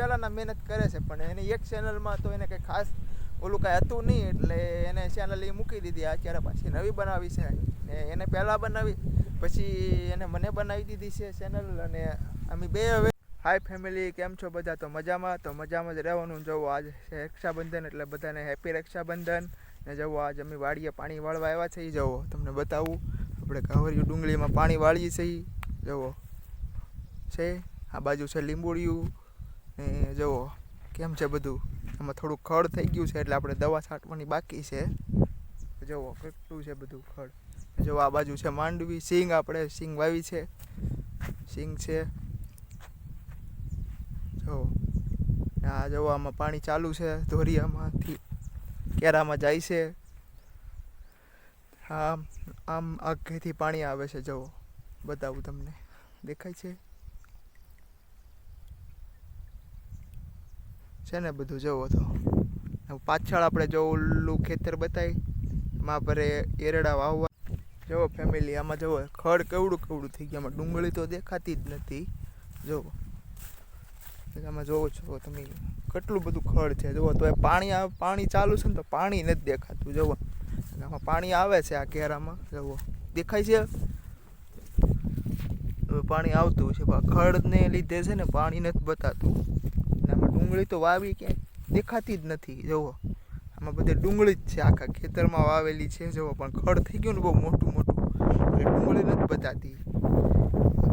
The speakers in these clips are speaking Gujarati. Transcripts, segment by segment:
પહેલાંના મહેનત કરે છે, પણ એની એક ચેનલમાં તો એને કંઈ ખાસ ઓલું કાંઈ હતું નહીં, એટલે એને ચેનલ એ મૂકી દીધી. અત્યારે પાછી નવી બનાવી છે, ને એને પહેલાં બનાવી, પછી એને મને બનાવી દીધી છે ચેનલ. અને અમે બે હવે હાય ફેમિલી, કેમ છો બધા? તો મજામાં જ રહેવાનું. જવો આજે છે રક્ષાબંધન, એટલે બધાને હેપી રક્ષાબંધન. ને જવો આજે અમે વાડીએ પાણી વાળવા આવ્યા છે. જવો તમને બતાવું, આપણે કાવરિયું ડુંગળીમાં પાણી વાળીએ છીએ. જવો છે, આ બાજુ છે લીંબોળિયું. ને જવો કેમ છે બધું. આમાં થોડુંક ખડ થઈ ગયું છે, એટલે આપણે દવા છાંટવાની બાકી છે. જવો કેટલું છે બધું ખડ. જો આ બાજુ છે માંડવી, સિંગ, આપણે સિંગ વાવી છે, સિંગ છે. જો આ જવો આમાં પાણી ચાલુ છે, ધોરિયામાંથી કેરામાં જાય છે. આમ આગેથી પાણી આવે છે. જવો બતાવું તમને, દેખાય છે ને બધું. જવો તો પાછળ આપણે જો ઓલું ખેતર બતાવી, એમાં ભરે એરડા વાવવા. જવો ફેમિલી, આમાં જવો ખડ કેવડું થઈ ગયું. આમાં ડુંગળી તો દેખાતી જ નથી. જુઓ આમાં જોવો છો તમે કેટલું બધું ખડ છે. જુઓ તો એ પાણી ચાલુ છે ને, તો પાણી નથી દેખાતું. જુઓ આમાં પાણી આવે છે આ કેરામાં. જુઓ દેખાય છે, પાણી આવતું છે, પણ ખડને લીધે છે ને પાણી નથી બતાતું. અને આમાં ડુંગળી તો વાવી ક્યાંય દેખાતી જ નથી. જુઓ આમાં બધે ડુંગળી જ છે, આખા ખેતરમાં વાવેલી છે. જુઓ પણ ખડ થઈ ગયું ને બહુ મોટું એટલે ડુંગળી નથી બતાતી.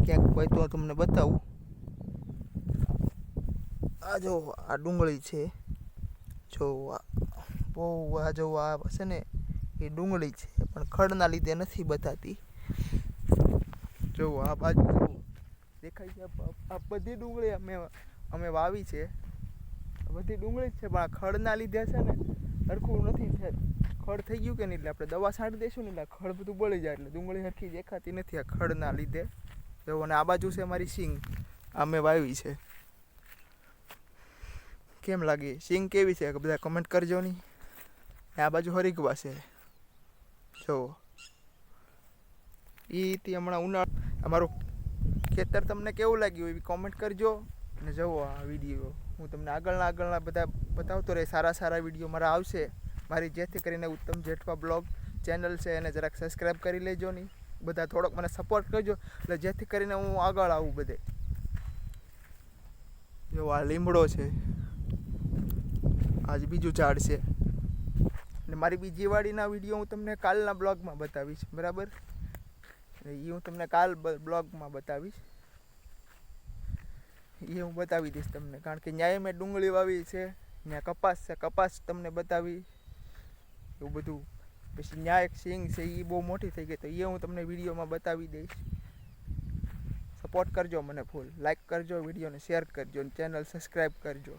ક્યાંક કોઈ તો તમને બતાવું. આ જો આ ડુંગળી છે. જો બહુ આ જો આ છે ને એ ડુંગળી છે, પણ ખડના લીધે નથી બતાતી. જો આ બાજુ દેખાય છે, આ બધી ડુંગળી અમે વાવી છે. બધી ડુંગળી જ છે, પણ આ ખડના લીધે છે ને સરખું નથી. ખડ થઈ ગયું કે નહીં, એટલે આપણે દવા છાંટી દઈશું ને, એટલે ખડ બધું બળી જાય, એટલે ડુંગળી સરખી દેખાતી નથી આ ખડના લીધે. જો અને આ બાજુ છે મારી સિંગ, અમે વાવી છે. કેમ લાગી સિંગ? કેવી છે બધા કમેન્ટ કરજો ની. આ બાજુ હરીગવા છે. જો એથી હમણાં ઉનાળો અમારું ખેતર તમને કેવું લાગ્યું એવી કોમેન્ટ કરજો. અને જુઓ આ વિડીયો હું તમને આગળના બધા બતાવતો રહે. સારા વિડીયો મારા આવશે મારી, જેથી કરીને ઉત્તમ જેઠવા બ્લોગ ચેનલ છે એને જરાક સબસ્ક્રાઈબ કરી લેજો ની. બધા થોડોક મને સપોર્ટ કરજો, એટલે જેથી કરીને હું આગળ આવું બધે. જો આ લીમડો છે, આજ બીજું ઝાડ છે. અને મારી બીજી વાડીના વિડીયો હું તમને કાલના બ્લોગમાં બતાવીશ, બરાબર? એ હું તમને કાલ બ્લોગમાં બતાવીશ. એ હું બતાવી દઈશ તમને, કારણ કે ન્યાય મેં ડુંગળી વાવી છે, ત્યાં કપાસ છે, કપાસ તમને બતાવી એવું બધું. પછી ન્યાય એક સિંગ છે, એ બહુ મોટી થઈ ગઈ, તો એ હું તમને વિડીયોમાં બતાવી દઈશ. સપોર્ટ કરજો મને ફૂલ, લાઈક કરજો, વિડીયોને શેર કરજો, અને ચેનલ સબસ્ક્રાઈબ કરજો.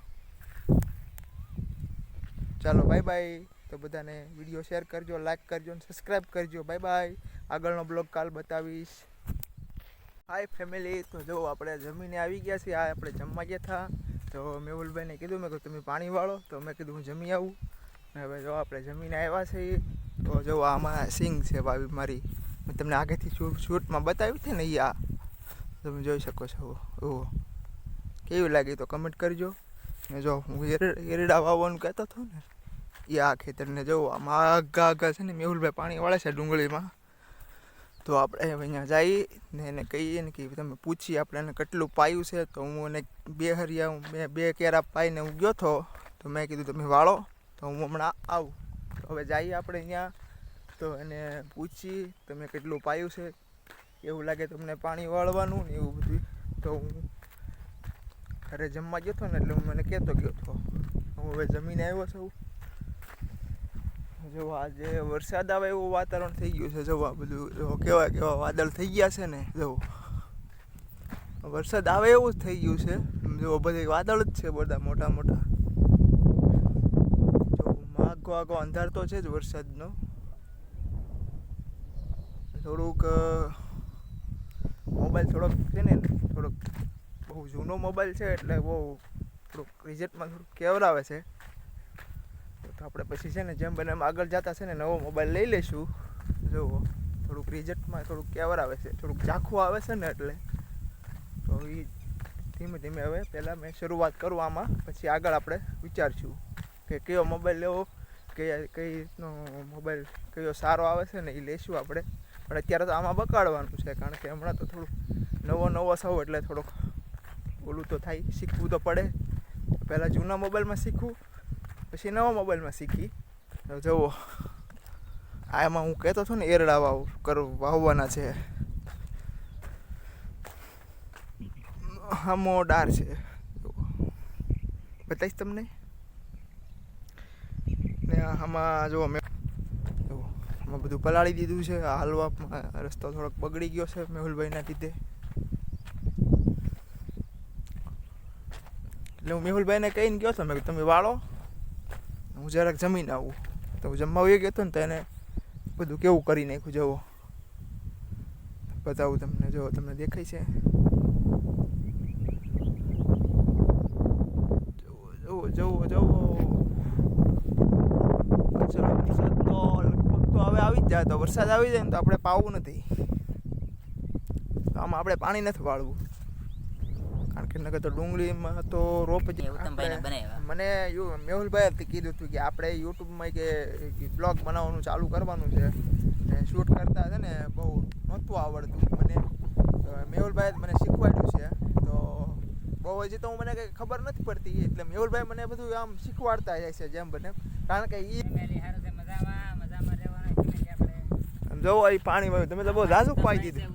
ચાલો બાય બાય. તો બધાને વિડીયો શેર કરજો, લાઈક કરજો અને સબસ્ક્રાઈબ કરજો. Bye bye. આગળનો બ્લોગ કાલ બતાવીશ. હાય ફેમિલી, તો જો આપણે જમીને આવી ગયા છીએ. આ આપણે જમવા ગયા હતા, તો મેહુલભાઈને કીધું, મેં કહ્યું તમે પાણી વાળો, તો મેં કીધું હું જમી આવું. ને હવે જો આપણે જમીને આવ્યા છીએ. તો જો આમાં સિંગ છે વાવી મારી, મેં તમને આગળથી શૂટમાં બતાવી હતી ને. એ આ તમે જોઈ શકો છો. ઓહો કેવી લાગી તો કમેન્ટ કરજો. ને જો હું એરડા વાવવાનું કહેતો હતો ને, એ આ ખેતરને જુઓ આમાં આગા છે ને મેહુલભાઈ પાણી વાળે છે ડુંગળીમાં. તો આપણે અહીંયા જઈએ ને એને કહીએ ને કે તમે પૂછીએ આપણે એને કેટલું પાયું છે. તો હું એને બે કેરા પાઈને હું ગયો હતો, તો મેં કીધું તમે વાળો, તો હું હમણાં આવું. તો હવે જઈએ આપણે અહીંયા, તો એને પૂછી તમે કેટલું પાયું છે, એવું લાગે તમને પાણી વાળવાનું ને એવું બધું. તો હું ઘરે જમવા ગયો હતો ને, એટલે હું મને કહેતો ગયો હતો. હું હવે જમીને આવ્યો છું. જો આજે વરસાદ આવે એવું વાતાવરણ થઈ ગયું છે. જો આ બધું જો કેવા વાદળ થઈ ગયા છે ને. જો વરસાદ આવે એવું જ થઈ ગયું છે. જો બધે વાદળ જ છે, બધા મોટા. જો આગો અંધાર તો છે જ વરસાદનો. થોડુંક મોબાઈલ થોડોક છે ને, થોડોક બહુ જૂનો મોબાઈલ છે, એટલે બહુ થોડુંક રિઝલ્ટમાં થોડુંક કેવરાવે છે. તો આપણે પછી છે ને જેમ બને એમ આગળ જતા છે ને નવો મોબાઈલ લઈ લઈશું. જુઓ થોડુંક રિઝલ્ટમાં થોડુંક કેવર આવે છે, થોડુંક ઝાંખું આવે છે ને, એટલે તો એ ધીમે ધીમે હવે પહેલાં મેં શરૂઆત કરું આમાં, પછી આગળ આપણે વિચારશું કે કયો મોબાઈલ લેવો, કઈ રીતનો મોબાઈલ કયો સારો આવે છે ને એ લઈશું આપણે. પણ અત્યારે તો આમાં બગાડવાનું છે, કારણ કે હમણાં તો થોડું નવો સૌ એટલે થોડુંક ઓલું તો થાય, શીખવું તો પડે. પહેલાં જૂના મોબાઈલમાં શીખવું, પછી નવા મોબાઈલમાં શીખી. જુઓ આમાં હું કહેતો હતો ને એરડા વાવવાના છે, હામો ડાર છે, બતાવીશ તમને. ને આમાં જુઓ મેં આમાં બધું પલાળી દીધું છે. હાલવામાં રસ્તો થોડોક બગડી ગયો છે મેહુલભાઈના લીધે. એટલે હું મેહુલભાઈને કહીને ગયો હતો, મેં તમે વાળો, હું જરાક જમીન આવું. તો હું જમવા ગયો હતો ને તો એને બધું કેવું કરી નાખ્યું. જુઓ બતાવું તમને, જો તમને દેખાય છે. જુઓ જુઓ જુઓ. ચલો વરસાદ તો લગભગ તો હવે આવી જ જાય. તો વરસાદ આવી જાય ને તો આપણે પાવું નથી, તો આમાં આપણે પાણી નથી વાળવું, કારણ કે નકર તો ડુંગળીમાં તો રોપ જ. મને મેહુલભાઈ કીધું હતું કે આપણે યુટ્યુબમાં કે બ્લોગ બનાવવાનું ચાલુ કરવાનું છે, ને શૂટ કરતા છે ને બહુ નહોતું આવડતું મને. મેહુલભાઈ મને શીખવાડ્યું છે, તો બહુ હજી તો મને કંઈ ખબર નથી પડતી. એટલે મેહુલભાઈ મને બધું આમ શીખવાડતા જાય છે જેમ બને, કારણ કે જવો એ પાણી વાળું તમે તો બહુ ઝાઝુક પાઈ દીધું.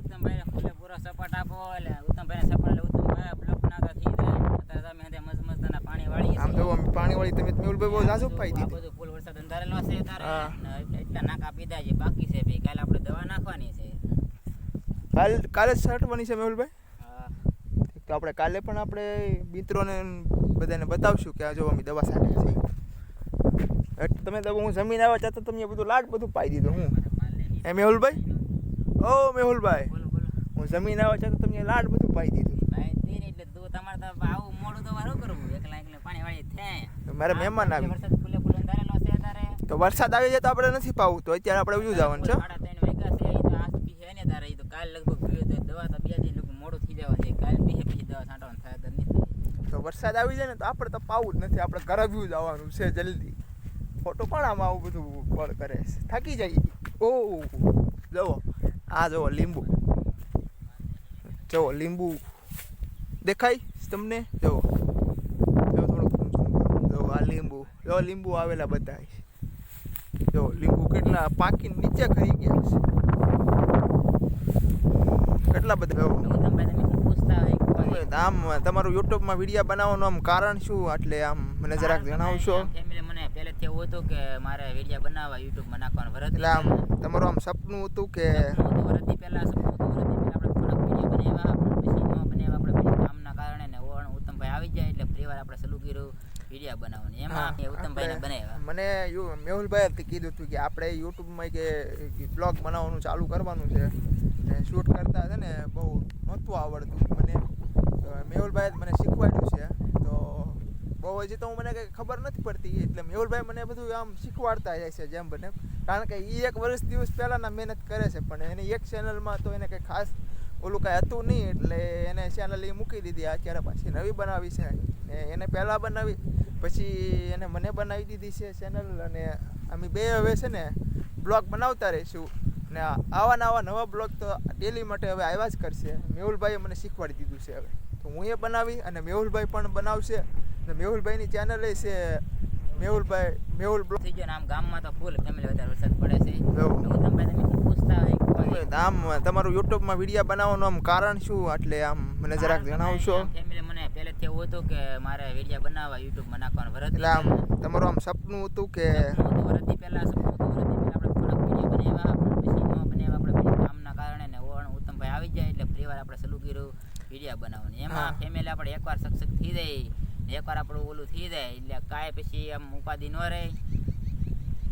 સપાટ આપો એટલે ઉત્તમભાઈને સપાટ ઉત્તમભાઈ બ્લોક ના તો થઈ જાય. અત્યારે તમે મસ્ત પાણી વાળી આમ તો પાણી વાળી તમે મેહુલભાઈ બહુ ઝાઝુક પાઈ દીધું. બધું ફૂલ વરસાદ અંધારેલો છે તારે, એટલા નાકા પીધા છે, બાકી છે ભાઈ. કાલે આપણે દવા નાખવાની છે. કાલે જ છાંટવાની છે મેહુલભાઈ? હા. તો આપણે કાલે પણ આપણે મિત્રોને બધાને બતાવશું કે આ જો અમે દવા છાંટી છે. તમે તો હું જમીન આવ્યા છતાં તમે બધું લાડ બધું પાઈ દીધું. હું એ મેહુલભાઈ, ઓ મેહુલભાઈ, હું જમીન આવ્યા છતાં તમે લાડ બધું પાઈ દીધું. એટલે તું તમારે તો આવું મોડું તો મારું કરવું, એકલા પાણી વાળી થાય. મારે મહેમાન આવી, વરસાદ ફૂલે ફૂલે અંધારેલો છે તારે. તો વરસાદ આવી જાય તો આપણે નથી પાવું, તો અત્યારે આપણે ઉજવું જવાનું છે. 3:30 વાગ્યા છે, આજ બી છે ને તારે. તો કાલ લગભગ પીવે તો દવા તો 2 દિન મોડું થઈ જવા છે. કાલ બી પછી દવા છાંટવાનું થાય તો નહીં. તો વરસાદ આવી જાય ને તો આપણે તો પાવું જ નથી, આપણે કરાવ્યું જવાનું છે જલ્દી. ખોટું પણ આમાં આવું બધું કોલ કરે છે, થાકી જાય. ઓ જુઓ આ જુઓ લીંબુ, જુઓ લીંબુ દેખાય તમને? જુઓ થોડુંક જો આ લીંબુ, જો લીંબુ આવેલા બધા, જો લીંબુ કેટલા પાકીને નીચે ખરી ગયા છે, કેટલા બધા. આમ તમારું યુટ્યુબમાં વિડીયો બનાવવાનું આમ કારણ શું, એટલે આમ મને જરાક જણાવશો? મને પહેલેથી એવું હતું કે મારે વિડીયો બનાવવા યુટ્યુબમાં નાખવાનું વરસ. એટલે આમ તમારું આમ સપનું હતું કે વરસથી પહેલા આપણે વિડીયો બનાવ્યા, પછી ન બનાવ્યા. આપણે કામના કારણે ને ઉત્તમભાઈ આવી જાય એટલે ફરીવાર આપણે સલું કર્યું વિડીયો બનાવવાની. એમાં ઉત્તમભાઈને બનાવ્યા. મને મેહુલભાઈ કીધું હતું કે આપણે યુટ્યુબમાં કે બ્લોગ બનાવવાનું ચાલુ કરવાનું છે, ને શૂટ કરતા છે ને બહુ નહોતું આવડતું મને. મેહુલભાઈ મને શીખવાડ્યું છે, તો બહુ હજી તો મને કંઈ ખબર નથી પડતી. એટલે મેહુલભાઈ મને બધું આમ શીખવાડતા જાય છે જેમ બને, કારણ કે એ 1 વર્ષ દિવસ પહેલાંના મહેનત કરે છે, પણ એને એક ચેનલમાં તો એને કંઈ ખાસ ઓલું કાંઈ હતું નહીં, એટલે એને ચેનલ એ મૂકી દીધી. અત્યારે પાછી નવી બનાવી છે, ને એને પહેલાં બનાવી પછી એને મને બનાવી દીધી છે ચેનલ. અને અમે બે હવે છે ને બ્લોગ બનાવતા રહીશું, ને આવા નવા બ્લોગ તો ડેલી માટે હવે આવ્યા જ કરશે. મેહુલભાઈએ મને શીખવાડી દીધું છે, હવે તો હું એ બનાવી અને મેહુલભાઈ પણ બનાવશે. ને મેહુલભાઈની ચેનલ છે મેહુલ બ્લોગ થઈ ગયો. આમ ગામમાં તો ફૂલ ફેમિલી વધારે વરસાદ પડે છે. ઉત્તમભાઈ તમે પૂછતા હોય આમ તમારું યુટ્યુબમાં વિડીયો બનાવવાનું આમ કારણ શું, એટલે આમ મને જરાક જણાવશો? ફેમિલી મને પહેલેથી એવું હતું કે મારે વિડીયો બનાવવા યુટ્યુબમાં નાખવાનું વરસ. એટલે આમ તમારું આમ સપનું હતું કે વરસથી પહેલા આપણે વિડીયો બનાવ્યા, પછી ન બનાવ્યા. આપણે કામના કારણે ને ઉત્તમભાઈ આવી જાય એટલે ફરીવાર આપણે સલું કર્યું વિડીયો બનાવવાની. એમાં ફેમિલી આપણે એકવાર સક્સેસ થઈ જાય, એકવાર આપણું ઓલું થઈ જાય એટલે કાંઈ પછી આમ ઉપાધિ ન રહે.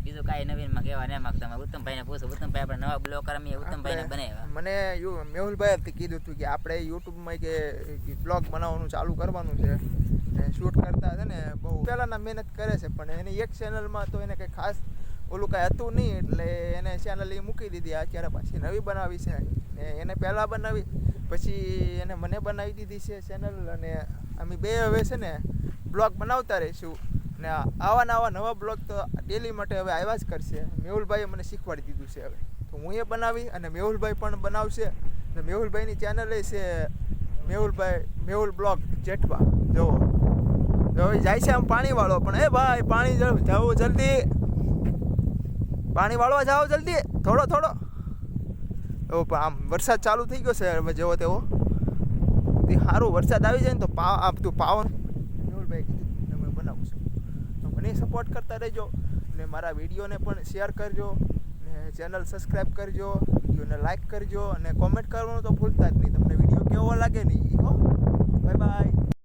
બીજું કાંઈ નવીનમાં કહેવા નહીં માગતા. ઉત્તમભાઈને પૂછો, ઉત્તમભાઈ આપણે નવા બ્લોગ રમીએ, ઉત્તમભાઈને બનાવ્યા. મને મેહુલભાઈ કીધું હતું કે આપણે યુટ્યુબમાં કે બ્લોગ બનાવવાનું ચાલુ કરવાનું છે, ને શૂટ કરતા છે ને બહુ પહેલાંના મહેનત કરે છે, પણ એને એક ચેનલમાં તો એને કંઈ ખાસ ઓલું કાંઈ હતું નહીં, એટલે એને ચેનલ એ મૂકી દીધી. અત્યારે પાછી નવી બનાવી છે, ને એને પહેલાં બનાવી પછી એને મને બનાવી દીધી છે ચેનલ, અને અમે બે હવે છે ને બ્લોગ બનાવતા રહીશું. ને આવા નવા બ્લોગ તો ડેલી માટે હવે આવ્યા જ કરશે. મેહુલભાઈએ મને શીખવાડી દીધું છે હવે, તો હું એ બનાવી અને મેહુલભાઈ પણ બનાવશે. ને મેહુલભાઈની ચેનલ છે મેહુલ બ્લોગ જેઠવા. જુઓ હવે જાય છે આમ પાણી વાળો, પણ એ ભાઈ પાણી જાઓ જલ્દી, પાણી વાળવા જાઓ જલ્દી, થોડો એવો. પણ આમ વરસાદ ચાલુ થઈ ગયો છે હવે જેવો તેવો. સારું વરસાદ આવી જાય ને તો તું પાવન મેહુલભાઈ કીધું ને મેં બનાવું છું. તો મને સપોર્ટ કરતા રહેજો ને મારા વિડીયોને પણ શેર કરજો ને ચેનલ સબસ્ક્રાઈબ કરજો, વિડીયોને લાઈક કરજો અને કોમેન્ટ કરવાનું તો ભૂલતા જ નહીં. તમને વિડીયો કેવો લાગે નહીં હો. Bye bye.